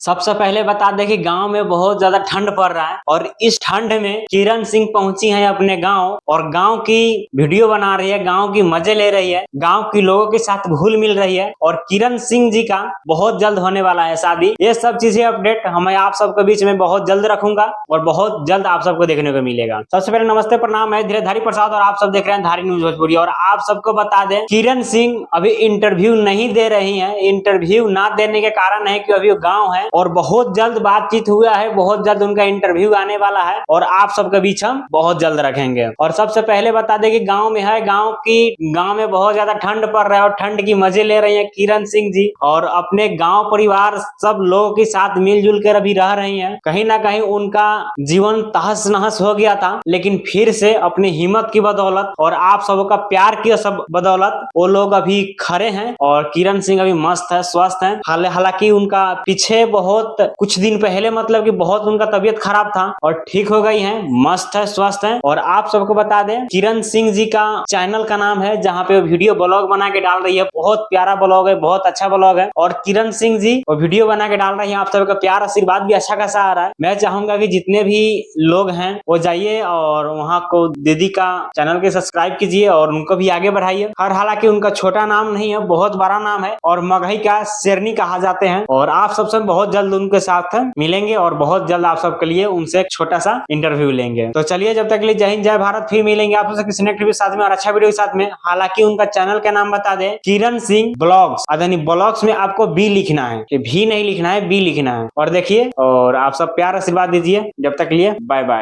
सबसे पहले बता दें कि गांव में बहुत ज्यादा ठंड पड़ रहा है और इस ठंड में किरण सिंह पहुंची है अपने गांव और गांव की वीडियो बना रही है, गांव की मजे ले रही है, गांव के लोगों के साथ घुल मिल रही है। और किरण सिंह जी का बहुत जल्द होने वाला है शादी। ये सब चीजें अपडेट मैं आप सबके बीच में बहुत जल्द रखूंगा और बहुत जल्द आप सबको देखने को मिलेगा। सबसे पहले नमस्ते, प्रणाम, है धीरेधारी प्रसाद और आप सब देख रहे हैं धारी न्यूज भोजपुरी। और आप सबको बता दें किरण सिंह अभी इंटरव्यू नहीं दे रही है। इंटरव्यू ना देने के कारण है कि अभी गाँव है और बहुत जल्द बातचीत हुआ है, बहुत जल्द उनका इंटरव्यू आने वाला है और आप सबके बीच हम बहुत जल्द रखेंगे। और सबसे पहले बता दें कि गांव में है, गांव में बहुत ज्यादा ठंड पड़ रहा है और ठंड की मजे ले रही है किरण सिंह जी और अपने गांव परिवार सब लोगों के साथ मिलजुल कर अभी रह रही हैं। कहीं ना कहीं उनका जीवन तहस नहस हो गया था, लेकिन फिर से अपनी हिम्मत की बदौलत और आप सबका प्यार की सब बदौलत वो लोग अभी खड़े हैं और किरण सिंह अभी मस्त है, स्वस्थ है। हालांकि उनका पीछे बहुत कुछ दिन पहले मतलब कि बहुत उनका तबीयत खराब था और ठीक हो गई है, मस्त है, स्वस्थ है। और आप सबको बता दें किरण सिंह जी का चैनल का नाम है जहाँ पे वो वीडियो ब्लॉग बना के डाल रही है। बहुत प्यारा ब्लॉग है, बहुत अच्छा ब्लॉग है और किरण सिंह जी वो वीडियो बना के डाल रही है। आप सबका प्यार आशीर्वाद भी अच्छा खासा आ रहा है। मैं चाहूंगा कि जितने भी लोग हैं वो जाइए और वहाँ को दीदी का चैनल के सब्सक्राइब कीजिए और उनको भी आगे बढ़ाइए। हालांकि उनका छोटा नाम नहीं है, बहुत बड़ा नाम है और मगही का शेरनी कहा जाते हैं। और आप सबसे बहुत जल्द उनके साथ मिलेंगे और बहुत जल्द आप सबके लिए उनसे एक छोटा सा इंटरव्यू लेंगे। तो चलिए, जब तक के लिए जय हिंद, जय भारत। फिर मिलेंगे आप सबसे किसी नेक्स्ट वीडियो साथ में और अच्छा वीडियो के साथ में। हालांकि उनका चैनल का नाम बता दें किरण सिंह ब्लॉग्स। ब्लॉग्स में आपको बी लिखना है, कि भी नहीं लिखना है, बी लिखना है। और देखिए और आप सब प्यार आशीर्वाद दीजिए। जब तक के लिए बाय बाय।